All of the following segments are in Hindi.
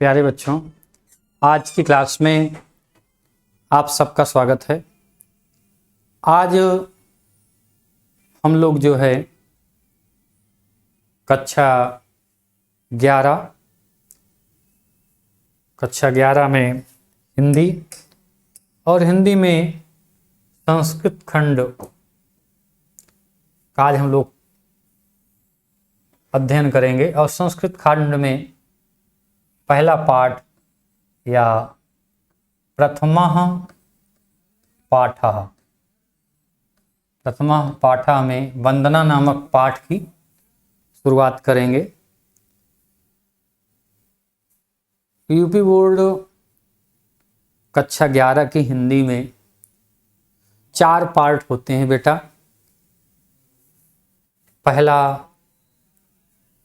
प्यारे बच्चों, आज की क्लास में आप सबका स्वागत है। आज हम लोग जो है कक्षा 11 में हिंदी और हिंदी में संस्कृत खंड का आज हम लोग अध्ययन करेंगे। और संस्कृत खंड में पहला पाठ या प्रथमः पाठः में वंदना नामक पाठ की शुरुआत करेंगे। यूपी बोर्ड कक्षा 11 की हिंदी में 4 पार्ट होते हैं बेटा। पहला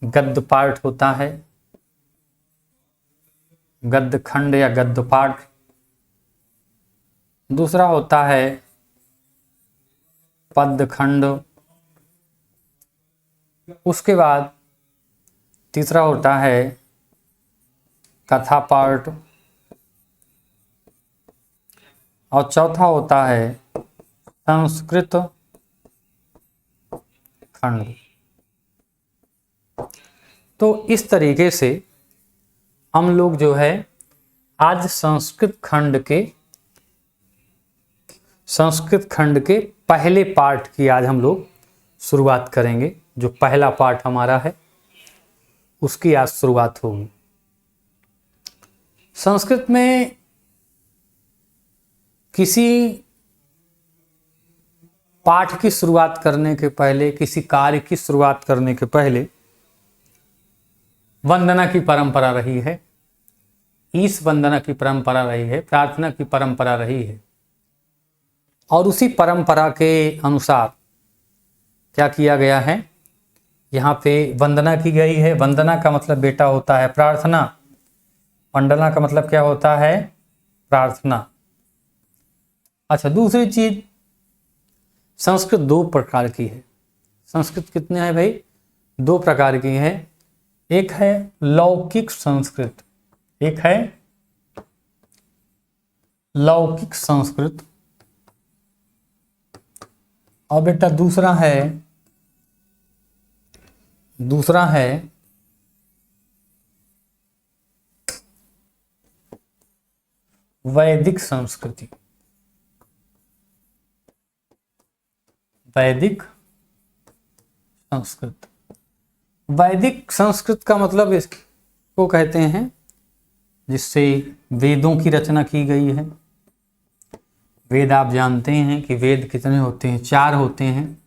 गद्य पाठ होता है, गद्य खंड या गद्य पाठ। दूसरा होता है पद्य खंड। उसके बाद तीसरा होता है कथा पाठ और चौथा होता है संस्कृत खंड। तो इस तरीके से हम लोग जो है आज संस्कृत खंड के पहले पाठ की आज हम लोग शुरुआत करेंगे। जो पहला पाठ हमारा है उसकी आज शुरुआत होगी। संस्कृत में किसी पाठ की शुरुआत करने के पहले, किसी कार्य की शुरुआत करने के पहले वंदना की परंपरा रही है, ईश वंदना की परंपरा रही है, प्रार्थना की परंपरा रही है। और उसी परंपरा के अनुसार क्या किया गया है, यहाँ पे वंदना की गई है। वंदना का मतलब बेटा होता है प्रार्थना। वंदना का मतलब क्या होता है? प्रार्थना। अच्छा, दूसरी चीज, संस्कृत 2 प्रकार की है। संस्कृत कितने हैं भाई? 2 प्रकार की है। एक है लौकिक संस्कृत, एक है लौकिक संस्कृत, और बेटा दूसरा है वैदिक संस्कृति। वैदिक संस्कृत। वैदिक संस्कृत का मतलब इसको कहते हैं जिससे वेदों की रचना की गई है। वेद आप जानते हैं कि वेद कितने होते हैं? 4 होते हैं।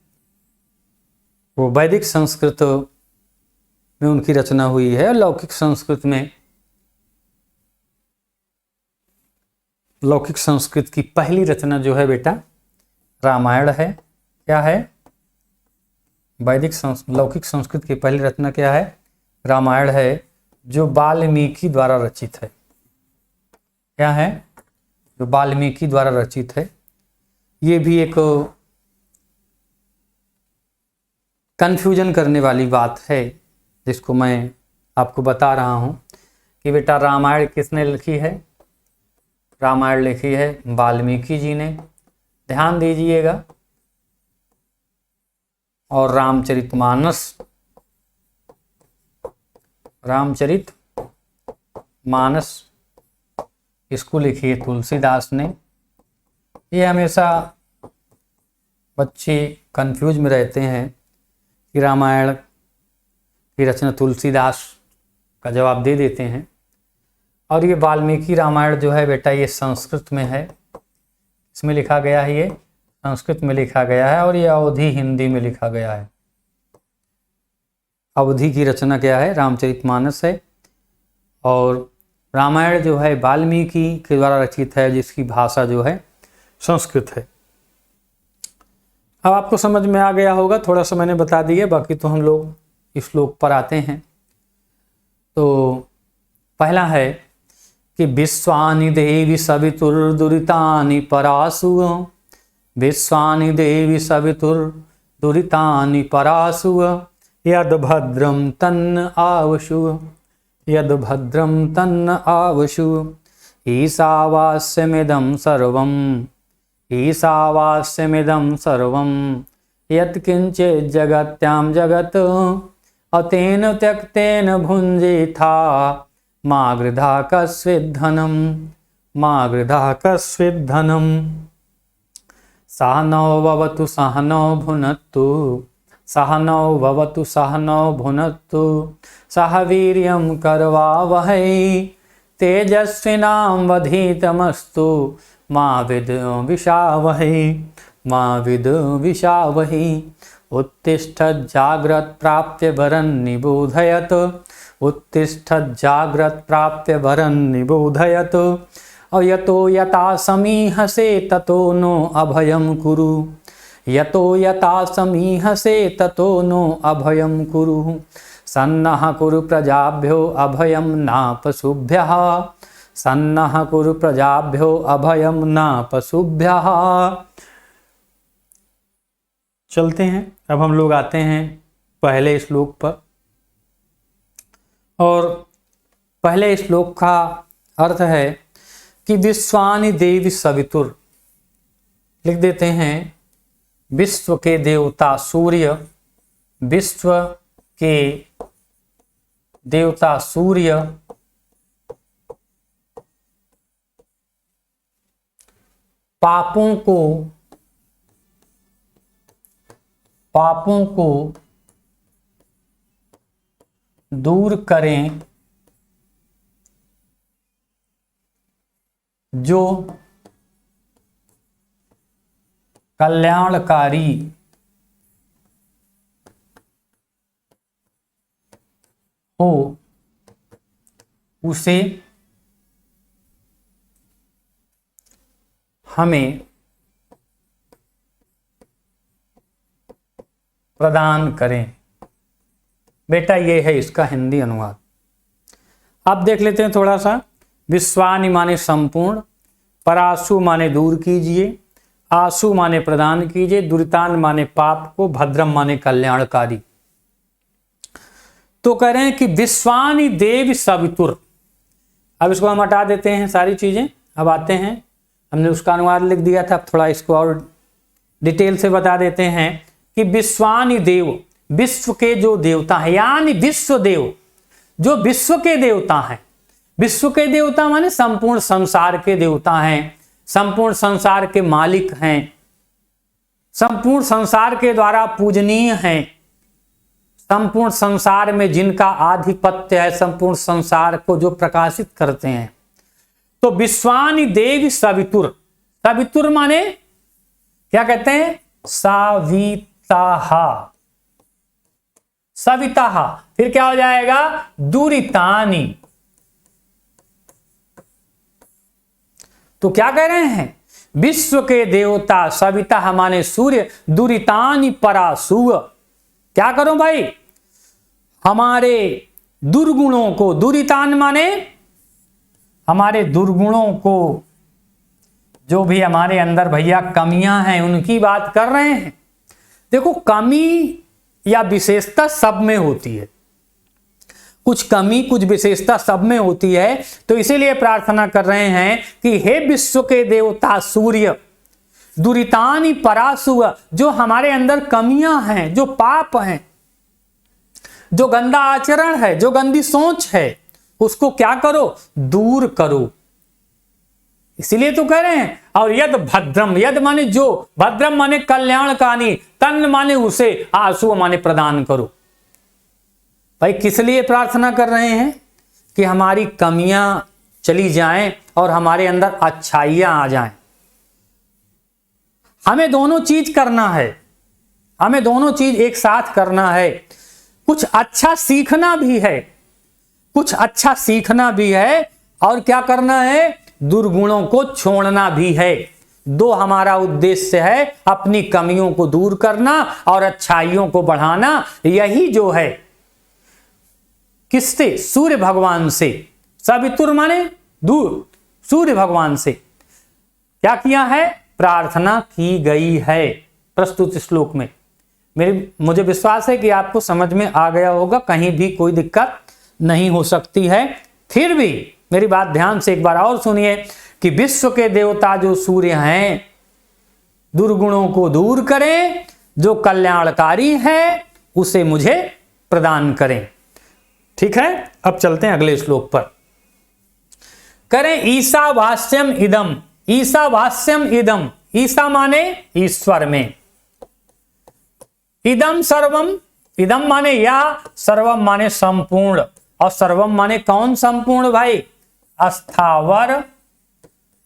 वो वैदिक संस्कृत में उनकी रचना हुई है। लौकिक संस्कृत की पहली रचना जो है बेटा रामायण है। क्या है? लौकिक संस्कृत की पहली रचना क्या है? रामायण है, जो वाल्मीकि द्वारा रचित है। क्या है? जो वाल्मीकि द्वारा रचित है। ये भी एक कंफ्यूजन करने वाली बात है जिसको मैं आपको बता रहा हूँ कि बेटा रामायण किसने लिखी है? रामायण लिखी है वाल्मीकि जी ने। ध्यान दीजिएगा। और रामचरितमानस इसको लिखी है तुलसीदास ने। ये हमेशा बच्चे कंफ्यूज में रहते हैं कि रामायण की रचना तुलसीदास का जवाब दे देते हैं। और ये वाल्मीकि रामायण जो है बेटा ये संस्कृत में है। इसमें लिखा गया है, ये संस्कृत में लिखा गया है, और ये अवधी हिंदी में लिखा गया है। अवधी की रचना क्या है? रामचरितमानस है। और रामायण जो है वाल्मीकि के द्वारा रचित है, जिसकी भाषा जो है संस्कृत है। अब आपको समझ में आ गया होगा, थोड़ा सा मैंने बता दिया, बाकी तो हम लोग इस श्लोक पर आते हैं। तो पहला है कि विश्वानि देवी सवितुर्दुरितानि परासु। विश्वानि देवी सवितुर्दुरितानि परासु। यद भद्रम तन्न आवशु। यद भद्रम तन्न आवशु ईशावास्यमिदं सर्वम् ईशावास्यमिदं सर्वं यत्किञ्चित् जगत्यां जगत् अतेन त्यक्तेन भुञ्जीथा मा गृधा कस्विद्धनं मा गृधा कस्विद्धनं सहनौ भवतु सहनौ भुनक्तु सहनौ भवतु सहनौ भुनक्तु सह वीर्यं करवावहै तेजस्विनां वधीतमस्तु मा विद्विषावहै मा विद्विषावहै उत्तिष्ठत् जाग्रत् प्राप्य वरं निबोधयत् उत्तिष्ठत् जाग्रत् प्राप्य वरं निबोधयत् यतो यथा समीहसे ततो नो अभयं कुरु यतो यथा समीहसे ततो नो अभयं कुरु सन्नः कुरु प्रजाभ्यो अभयं नापशुभ्यः सन्नः कुरु प्रजाभ्यो अभयं नापशुभ्यः। चलते हैं, अब हम लोग आते हैं पहले श्लोक पर, और पहले श्लोक का अर्थ है कि विश्वानि देवी सवितुर, लिख देते हैं विश्व के देवता सूर्य, विश्व के देवता सूर्य पापों को दूर करें जो कल्याणकारी हो उसे हमें प्रदान करें। बेटा ये है इसका हिंदी अनुवाद। अब देख लेते हैं थोड़ा सा। विश्वानि माने संपूर्ण, परासु माने दूर कीजिए, आसु माने प्रदान कीजिए, दुरितान माने पाप को, भद्रम माने कल्याणकारी। तो कह रहे हैं कि विश्वानि देव सवितुर। अब इसको हम हटा देते हैं सारी चीजें। अब आते हैं, हमने उसका अनुवाद लिख दिया था, अब थोड़ा इसको और डिटेल से बता देते हैं कि विश्वानि देव, विश्व के जो देवता हैं, यानी विश्व देव, जो विश्व के देवता हैं। विश्व के देवता माने संपूर्ण संसार के देवता हैं, संपूर्ण संसार के मालिक हैं, संपूर्ण संसार के द्वारा पूजनीय हैं, संपूर्ण संसार में जिनका आधिपत्य है, संपूर्ण संसार को जो प्रकाशित करते हैं। तो विश्वानि देवी सवितुर, सवितुर माने क्या कहते हैं? सविताहा, सविताहा। फिर क्या हो जाएगा? दुरितानि। तो क्या कह रहे हैं? विश्व के देवता सविता माने सूर्य, दुरितानि परासुव। क्या करो भाई? हमारे दुर्गुणों को, दुरितान माने हमारे दुर्गुणों को, जो भी हमारे अंदर भैया कमियां हैं उनकी बात कर रहे हैं। देखो, कमी या विशेषता सब में होती है, कुछ कमी कुछ विशेषता सब में होती है। तो इसीलिए प्रार्थना कर रहे हैं कि हे विश्व के देवता सूर्य, दुरितानि परासुव, जो हमारे अंदर कमियां हैं, जो पाप हैं, जो गंदा आचरण है, जो गंदी सोच है, उसको क्या करो? दूर करो। इसीलिए तो कह रहे हैं। और यद भद्रम, यद माने जो, भद्रम माने कल्याणकारी, तन्न माने उसे, आसु माने प्रदान करो। भाई किस लिए प्रार्थना कर रहे हैं? कि हमारी कमियां चली जाएं और हमारे अंदर अच्छाइयां आ जाएं। हमें दोनों चीज करना है, हमें दोनों चीज एक साथ करना है। कुछ अच्छा सीखना भी है, कुछ अच्छा सीखना भी है, और क्या करना है? दुर्गुणों को छोड़ना भी है। दो हमारा उद्देश्य है, अपनी कमियों को दूर करना और अच्छाइयों को बढ़ाना। यही जो है किससे? सूर्य भगवान से। सवितुर माने दूर, सूर्य भगवान से क्या किया है? प्रार्थना की गई है प्रस्तुत श्लोक में। मुझे विश्वास है कि आपको समझ में आ गया होगा, कहीं भी कोई दिक्कत नहीं हो सकती है। फिर भी मेरी बात ध्यान से एक बार और सुनिए कि विश्व के देवता जो सूर्य हैं, दुर्गुणों को दूर करें, जो कल्याणकारी है उसे मुझे प्रदान करें। ठीक है, अब चलते हैं अगले श्लोक पर। करें ईशावास्यम इदम। ईशावास्यम इदम, ईशा माने ईश्वर में, इदम सर्वम, इदम माने या, सर्वम माने संपूर्ण, और सर्वम माने कौन संपूर्ण भाई? अस्थावर,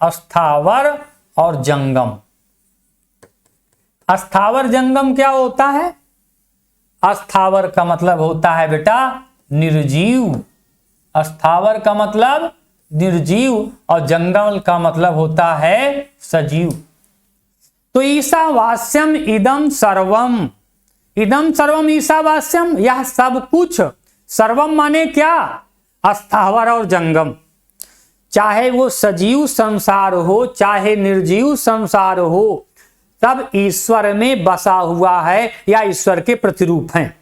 अस्थावर और जंगम। अस्थावर जंगम क्या होता है? अस्थावर का मतलब होता है बेटा निर्जीव, अस्थावर का मतलब निर्जीव, और जंगम का मतलब होता है सजीव। तो ईशावास्यम इदम सर्वम, इदम सर्वम ईशावास्यम, यह सब कुछ, सर्वम माने क्या? अस्थावर और जंगम। चाहे वो सजीव संसार हो, चाहे निर्जीव संसार हो, सब ईश्वर में बसा हुआ है या ईश्वर के प्रतिरूप हैं।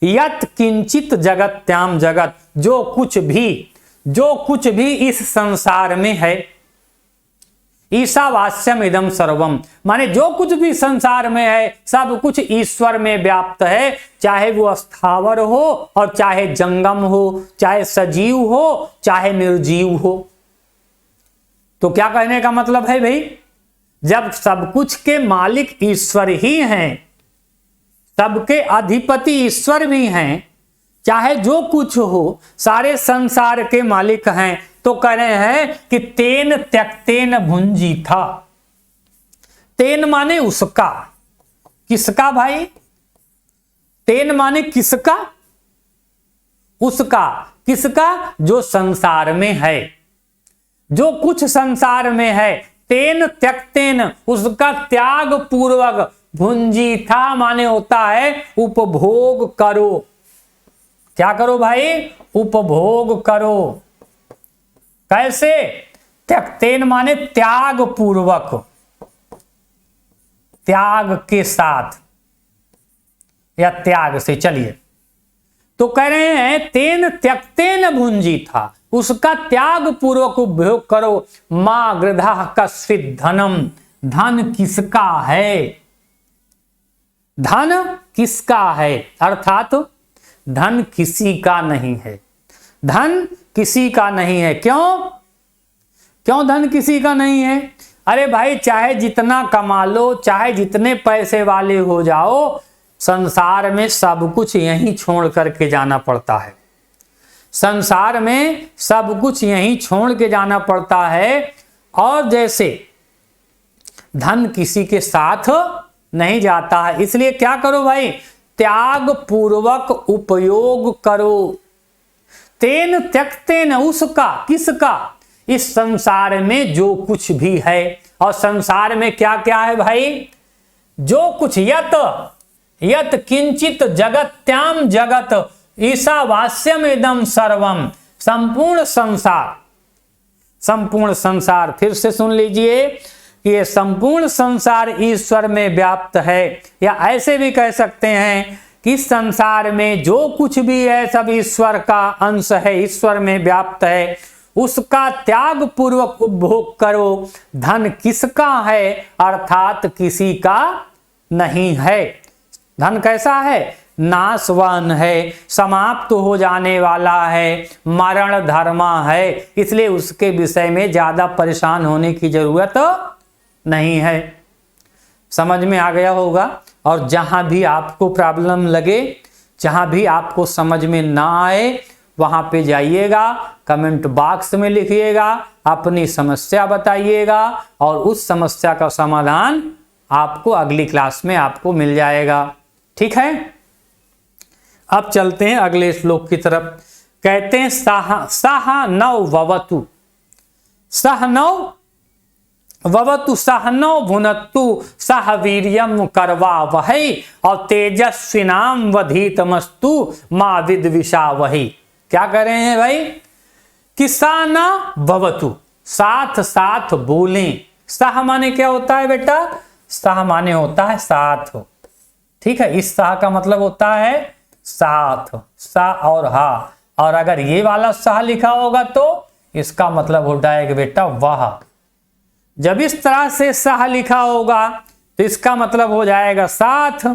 यत किंचित जगत्याम जगत, जो कुछ भी इस संसार में है। ईशावास्यम इदम सर्वम माने जो कुछ भी संसार में है सब कुछ ईश्वर में व्याप्त है, चाहे वो अस्थावर हो और चाहे जंगम हो, चाहे सजीव हो चाहे निर्जीव हो। तो क्या कहने का मतलब है भाई? जब सब कुछ के मालिक ईश्वर ही हैं, सबके अधिपति ईश्वर भी हैं, चाहे जो कुछ हो सारे संसार के मालिक हैं, तो कह रहे हैं कि तेन त्यक्तेन भुंजी था। तेन माने उसका, किसका भाई? तेन माने किसका? उसका, किसका? जो संसार में है, जो कुछ संसार में है। तेन त्यक्तेन, उसका त्याग पूर्वक, भुंजी था माने होता है उपभोग करो। क्या करो भाई? उपभोग करो। कैसे? त्यक्तेन माने त्याग पूर्वक, त्याग के साथ या त्याग से। चलिए, तो कह रहे हैं तेन त्यक्तेन भुंजी था, उसका त्याग पूर्वक उपभोग करो। मां गृधा कस्वित धनम, धन किसका है? धन किसका है? अर्थात धन किसी का नहीं है, धन किसी का नहीं है। क्यों धन किसी का नहीं है? अरे भाई, चाहे जितना कमा लो, चाहे जितने पैसे वाले हो जाओ, संसार में सब कुछ यहीं छोड़ करके जाना पड़ता है। संसार में सब कुछ यहीं छोड़ के जाना पड़ता है। और जैसे धन किसी के साथ नहीं जाता है, इसलिए क्या करो भाई? त्याग पूर्वक उपयोग करो। तेन त्यक्तेन, उसका, किसका? इस संसार में जो कुछ भी है। और संसार में क्या क्या है भाई? जो कुछ, यत किंचित जगत्याम जगत ईशावास्यम इदम सर्वम, संपूर्ण संसार, संपूर्ण संसार। फिर से सुन लीजिए कि ये संपूर्ण संसार ईश्वर में व्याप्त है, या ऐसे भी कह सकते हैं कि संसार में जो कुछ भी है सब ईश्वर का अंश है, ईश्वर में व्याप्त है। उसका त्याग पूर्वक उपभोग करो। धन किसका है? अर्थात किसी का नहीं है। धन कैसा है? नाशवान है, समाप्त हो जाने वाला है, मरण धर्मा है, इसलिए उसके विषय में ज्यादा परेशान होने की जरूरत नहीं है। समझ में आ गया होगा। और जहां भी आपको प्रॉब्लम लगे, जहां भी आपको समझ में ना आए, वहां पे जाइएगा, कमेंट बॉक्स में लिखिएगा, अपनी समस्या बताइएगा, और उस समस्या का समाधान आपको अगली क्लास में आपको मिल जाएगा। ठीक है, अब चलते हैं अगले श्लोक की तरफ। कहते हैं सह नौ ववतु, सह नौ ववतु सहनौ भुनत्तु सह वीर्यम करवा वही और तेजस्विनाम वधीतमस्तु मां विद्विषा वही। क्या कह रहे हैं भाई? किसाना भवतु, साथ साथ बोलें। सह माने क्या होता है बेटा? सह माने होता है साथ। ठीक है, इस सह का मतलब होता है साथ, सा और हा, और अगर ये वाला सह लिखा होगा तो इसका मतलब हो जाएगा बेटा वह। जब इस तरह से सह लिखा होगा तो इसका मतलब हो जाएगा साथ,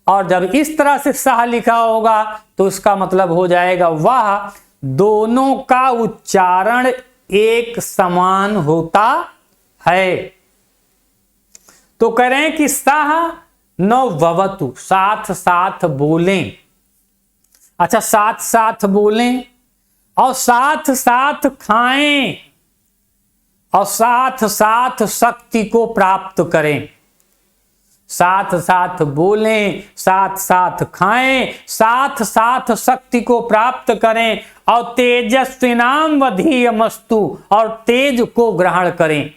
और जब इस तरह से सह लिखा होगा तो इसका मतलब हो जाएगा वह। दोनों का उच्चारण एक समान होता है। तो कह रहे हैं कि सह न भवतु, साथ साथ बोलें। अच्छा, साथ साथ बोलें और साथ साथ खाएं और साथ साथ शक्ति को प्राप्त करें। साथ साथ बोलें, साथ साथ खाएं, साथ साथ शक्ति को प्राप्त करें, और तेजस्विनाम वधीयमस्तु, और तेज को ग्रहण करें।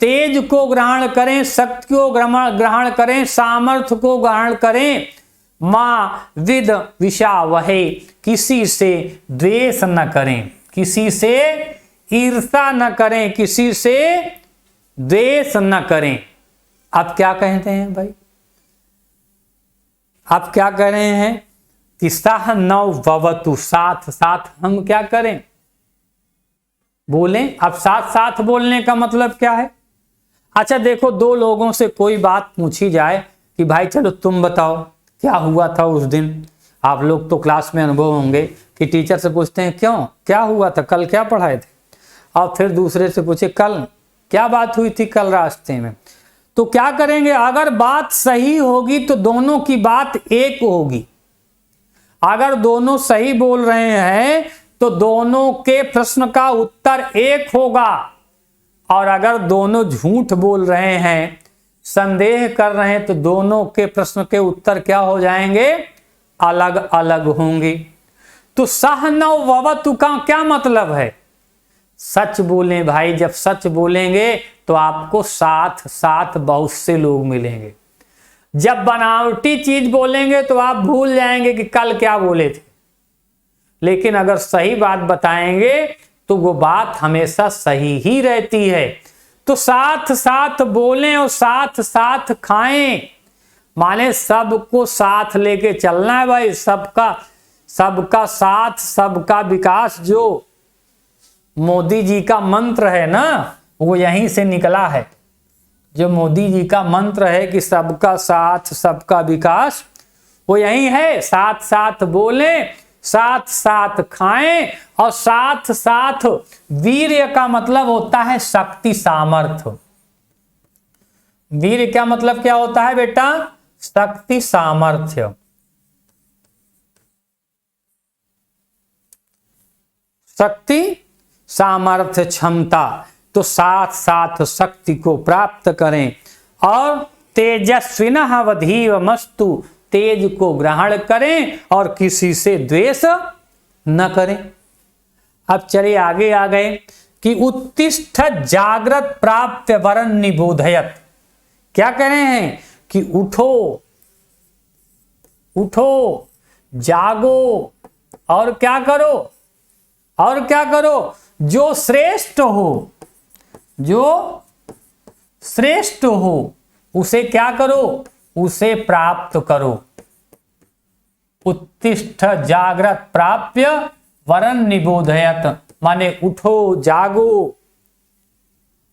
तेज को ग्रहण करें, शक्ति को ग्रहण करें, सामर्थ्य को ग्रहण करें। माँ विद विषावहे, किसी से द्वेष न करें, किसी से ईर्षा न करें, किसी से द्वेष न करें। आप क्या कहते हैं भाई? आप क्या कह रहे हैं कि सह नव भवतु, साथ साथ हम क्या करें? बोलें। अब साथ साथ बोलने का मतलब क्या है? अच्छा देखो, दो लोगों से कोई बात पूछी जाए कि भाई चलो तुम बताओ क्या हुआ था उस दिन। आप लोग तो क्लास में अनुभव होंगे कि टीचर से पूछते हैं क्यों, क्या हुआ था, कल क्या पढ़ाए थे, और फिर दूसरे से पूछे कल क्या बात हुई थी कल रास्ते में। तो क्या करेंगे? अगर बात सही होगी तो दोनों की बात एक होगी। अगर दोनों सही बोल रहे हैं तो दोनों के प्रश्न का उत्तर एक होगा, और अगर दोनों झूठ बोल रहे हैं, संदेह कर रहे हैं, तो दोनों के प्रश्न के उत्तर क्या हो जाएंगे? अलग अलग होंगे। तो सह नव भवतु का क्या मतलब है? सच बोलें भाई। जब सच बोलेंगे तो आपको साथ साथ बहुत से लोग मिलेंगे। जब बनावटी चीज बोलेंगे तो आप भूल जाएंगे कि कल क्या बोले थे। लेकिन अगर सही बात बताएंगे तो वो बात हमेशा सही ही रहती है। तो साथ साथ बोलें और साथ साथ खाएं, माने सबको साथ लेके चलना है भाई। सबका साथ सबका विकास जो मोदी जी का मंत्र है ना, वो यहीं से निकला है। जो मोदी जी का मंत्र है कि सबका साथ सबका विकास, वो यही है। साथ साथ बोलें, साथ साथ खाएं, और साथ साथ वीर्य का मतलब होता है शक्ति, सामर्थ्य। वीर्य क्या मतलब क्या होता है बेटा? शक्ति, सामर्थ्य। शक्ति, सामर्थ्य, क्षमता। तो साथ साथ शक्ति को प्राप्त करें, और तेजस्विनः वधीयमस्तु, तेज को ग्रहण करें और किसी से द्वेष न करें। अब चलिए आगे आ गए कि उत्तिष्ठ जागृत प्राप्य वरन निबोधयत। क्या कह रहे हैं कि उठो, उठो, जागो, और क्या करो, और क्या करो? जो श्रेष्ठ हो, जो श्रेष्ठ हो उसे क्या करो? उसे प्राप्त करो। उत्तिष्ठ जागृत प्राप्य वरन निबोधयत, माने उठो, जागो,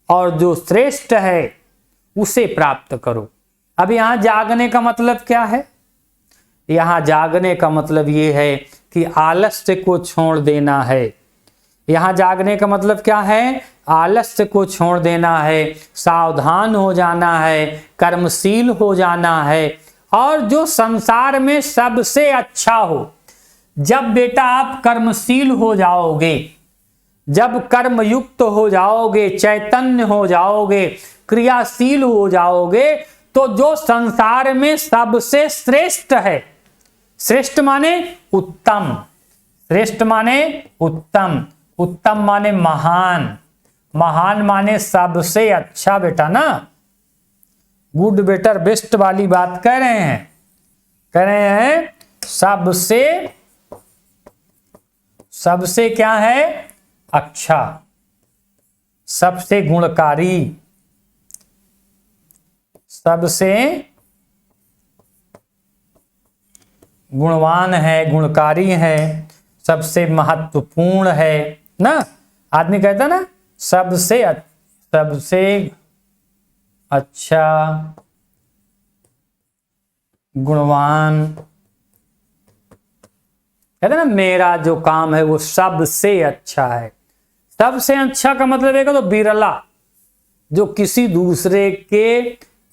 और जो श्रेष्ठ है उसे प्राप्त करो। अब यहां जागने का मतलब क्या है? यहां जागने का मतलब ये है कि आलस्य को छोड़ देना है। यहां जागने का मतलब क्या है? आलस्य को छोड़ देना है, सावधान हो जाना है, कर्मशील हो जाना है, और जो संसार में सबसे अच्छा हो। जब बेटा आप कर्मशील हो जाओगे, जब कर्मयुक्त हो जाओगे, चैतन्य हो जाओगे, क्रियाशील हो जाओगे, तो जो संसार में सबसे श्रेष्ठ है, श्रेष्ठ माने उत्तम, श्रेष्ठ माने उत्तम, उत्तम माने महान, महान माने सबसे अच्छा बेटा ना। गुड बेटर बेस्ट वाली बात कह रहे हैं, कह रहे हैं सबसे, सबसे क्या है? अच्छा, सबसे गुणकारी, सबसे गुणवान है, गुणकारी है, सबसे महत्वपूर्ण है ना। आदमी कहता ना सबसे अच्छा, गुणवान, कहते ना मेरा जो काम है वो सबसे अच्छा है। सबसे अच्छा का मतलब है तो बिरला, जो किसी दूसरे के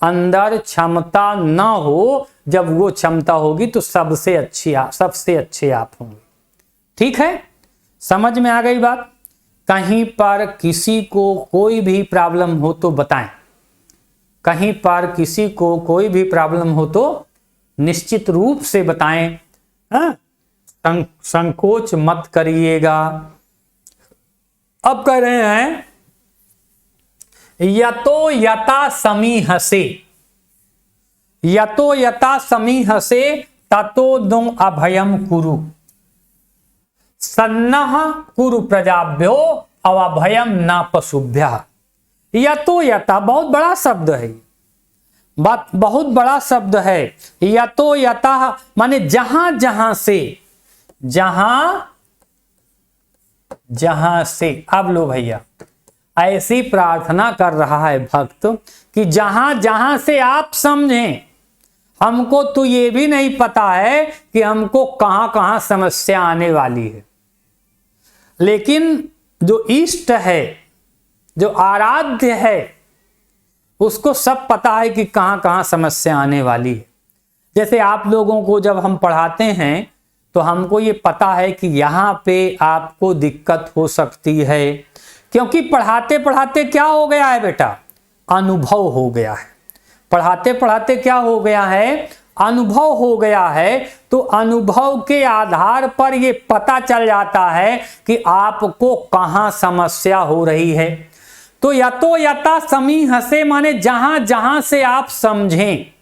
अंदर क्षमता ना हो, जब वो क्षमता होगी तो सबसे अच्छे आप होंगे। ठीक है, समझ में आ गई बात। कहीं पर किसी को कोई भी प्रॉब्लम हो तो बताएं, कहीं पर किसी को कोई भी प्रॉब्लम हो तो निश्चित रूप से बताएं। हाँ, संकोच मत करिएगा। अब कह रहे हैं यतो यथा समीहसे, यतो यथा समीहसे ततो नो अभयम कुरु, सन्नः कुरु प्रजाभ्यो अभयम न पशुभ्यः। यतो यथा बहुत बड़ा शब्द है, बहुत बड़ा शब्द है। यतो यथा माने जहां जहां से। अब लो भैया, ऐसी प्रार्थना कर रहा है भक्त कि जहां जहां से आप समझें। हमको तो ये भी नहीं पता है कि हमको कहां कहां समस्या आने वाली है, लेकिन जो इष्ट है, जो आराध्य है, उसको सब पता है कि कहां कहां समस्या आने वाली है। जैसे आप लोगों को जब हम पढ़ाते हैं तो हमको ये पता है कि यहाँ पे आपको दिक्कत हो सकती है, क्योंकि पढ़ाते पढ़ाते क्या हो गया है बेटा, अनुभव हो गया है। पढ़ाते पढ़ाते क्या हो गया है, अनुभव हो गया है। तो अनुभव के आधार पर ये पता चल जाता है कि आपको कहाँ समस्या हो रही है। तो यतो यथा समीहसे माने जहां जहां से आप समझें।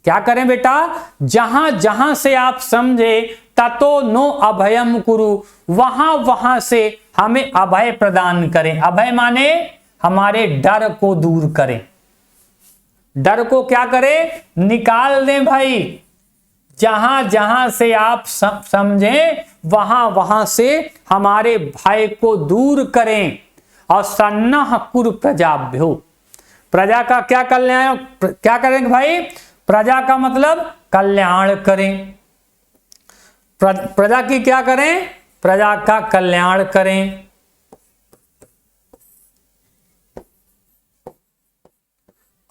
क्या करें बेटा, जहां जहां से आप समझे ततो नो अभयम कुरु, वहां वहां से हमें अभय प्रदान करें। अभय माने हमारे डर को दूर करें, डर को क्या करें, निकाल दें भाई। जहां जहां से आप समझें वहां वहां से हमारे भय को दूर करें। और सन्नः कुरु प्रजाभ्यो, प्रजा का क्या कल्याण, क्या करेंगे भाई, प्रजा का मतलब कल्याण करें। प्रजा की क्या करें, प्रजा का कल्याण करें।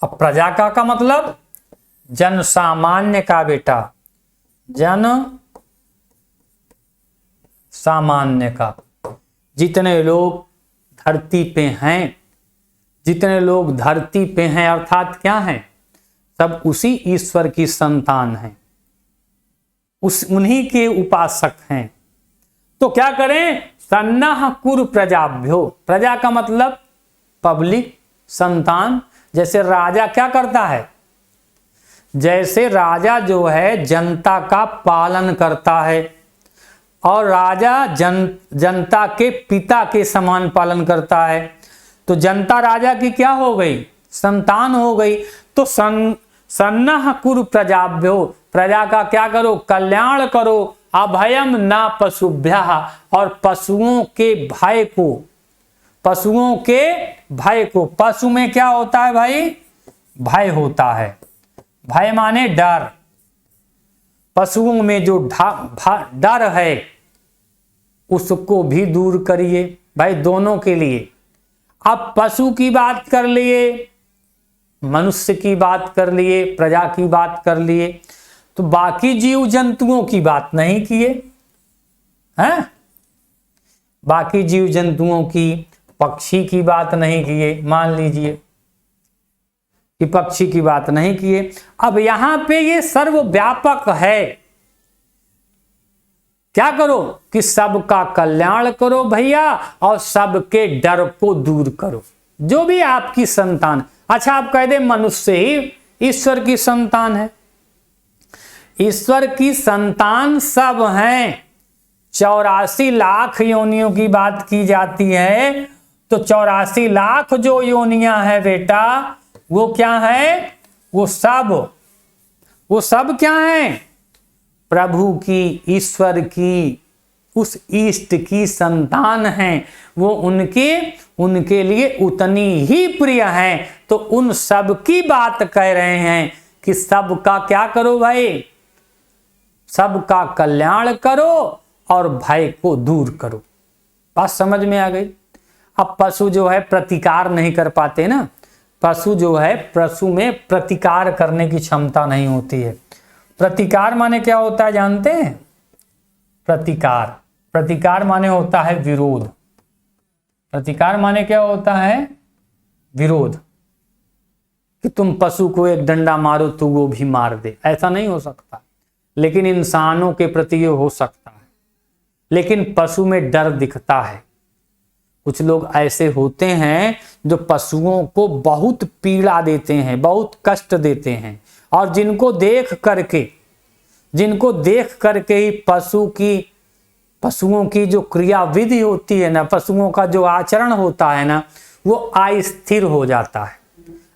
अब प्रजा का मतलब जन सामान्य का बेटा, जन सामान्य का। जितने लोग धरती पे हैं, जितने लोग धरती पे हैं अर्थात क्या हैं, सब उसी ईश्वर की संतान हैं, उन्हीं के उपासक हैं। तो क्या करें, सन्नः कुरु प्रजाभ्यो, प्रजा का मतलब पब्लिक, संतान। जैसे राजा क्या करता है, जैसे राजा जो है जनता का पालन करता है, और राजा जनता के पिता के समान पालन करता है। तो जनता राजा की क्या हो गई, संतान हो गई। तो सन्नः कुरु प्रजाभ्यो, प्रजा का क्या करो, कल्याण करो। अभयम न पशुभ्यः, और पशुओं के भय को, पशुओं के भय को। पशु में क्या होता है भाई, भय होता है। भय माने डर। पशुओं में जो डर है उसको भी दूर करिए भाई, दोनों के लिए। अब पशु की बात कर लिए, मनुष्य की बात कर लिए, प्रजा की बात कर लिए, तो बाकी जीव जंतुओं की बात नहीं किए हैं। बाकी जीव जंतुओं की, पक्षी की बात नहीं किए, मान लीजिए कि पक्षी की बात नहीं किए। अब यहां पे ये सर्वव्यापक है। क्या करो कि सबका कल्याण करो भैया, और सबके डर को दूर करो, जो भी आपकी संतान। अच्छा, आप कह दे मनुष्य ही ईश्वर की संतान है। ईश्वर की संतान सब हैं। 84 लाख योनियों की बात की जाती है, तो 84 लाख जो योनियां हैं बेटा, वो क्या है, वो सब क्या है, प्रभु की, ईश्वर की, उस इष्ट की संतान हैं, वो उनके लिए उतनी ही प्रिय हैं। तो उन सब की बात कह रहे हैं कि सबका क्या करो भाई, सबका कल्याण करो और भय को दूर करो। बात समझ में आ गई। अब पशु जो है प्रतिकार नहीं कर पाते ना, पशु जो है, पशु में प्रतिकार करने की क्षमता नहीं होती है। प्रतिकार माने क्या होता है जानते हैं? प्रतिकार माने होता है विरोध। प्रतिकार माने क्या होता है? विरोध। कि तुम पशु को एक डंडा मारो तो वो भी मार दे, ऐसा नहीं हो सकता। लेकिन इंसानों के प्रति ये हो सकता है। लेकिन पशु में डर दिखता है। कुछ लोग ऐसे होते हैं जो पशुओं को बहुत पीड़ा देते हैं, बहुत कष्ट देते हैं, और जिनको देख करके ही पशुओं की जो क्रियाविधि होती है ना, पशुओं का जो आचरण होता है ना, वो अस्थिर हो जाता है।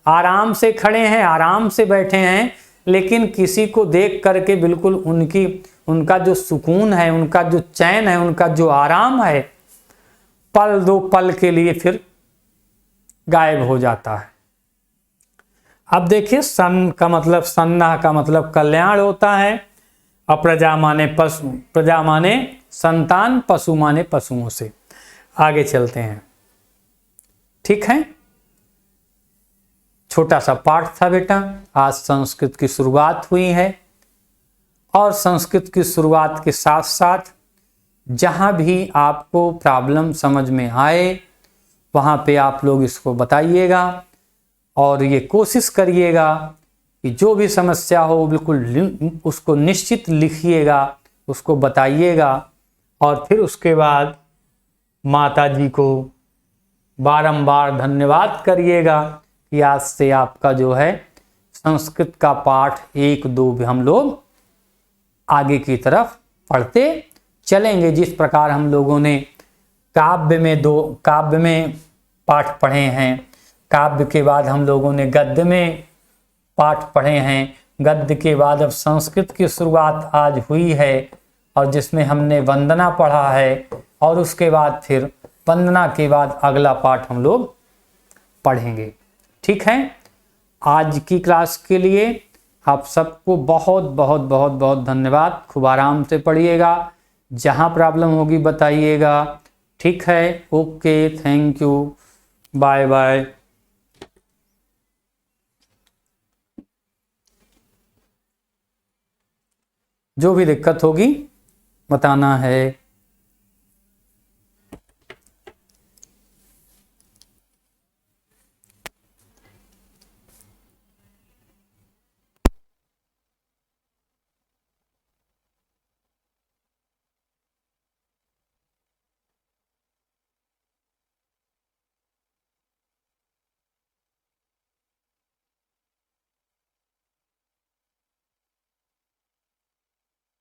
आराम से खड़े हैं, आराम से बैठे हैं, लेकिन किसी को देख करके बिल्कुल उनका जो सुकून है, उनका जो चैन है, उनका जो आराम है, पल दो पल के लिए फिर गायब हो जाता है। अब देखिए, सन का मतलब, सन्ना का मतलब कल्याण होता है, और प्रजा माने पशु, प्रजा माने संतान, पशु माने पशुओं से। आगे चलते हैं, ठीक है। छोटा सा पाठ था बेटा। आज संस्कृत की शुरुआत हुई है, और संस्कृत की शुरुआत के साथ साथ जहाँ भी आपको प्रॉब्लम समझ में आए वहाँ पे आप लोग इसको बताइएगा, और ये कोशिश करिएगा कि जो भी समस्या हो बिल्कुल उसको निश्चित लिखिएगा, उसको बताइएगा, और फिर उसके बाद माता जी को बारंबार धन्यवाद करिएगा कि आज से आपका जो है संस्कृत का पाठ 1-2 भी हम लोग आगे की तरफ पढ़ते चलेंगे। जिस प्रकार हम लोगों ने काव्य में पाठ पढ़े हैं, काव्य के बाद हम लोगों ने गद्य में पाठ पढ़े हैं, गद्य के बाद अब संस्कृत की शुरुआत आज हुई है, और जिसमें हमने वंदना पढ़ा है, और उसके बाद फिर वंदना के बाद अगला पाठ हम लोग पढ़ेंगे। ठीक है। आज की क्लास के लिए आप सबको बहुत बहुत बहुत बहुत धन्यवाद। खूब आराम से पढ़िएगा, जहाँ प्रॉब्लम होगी बताइएगा। ठीक है, okay, thank you, bye bye. जो भी दिक्कत होगी बताना है।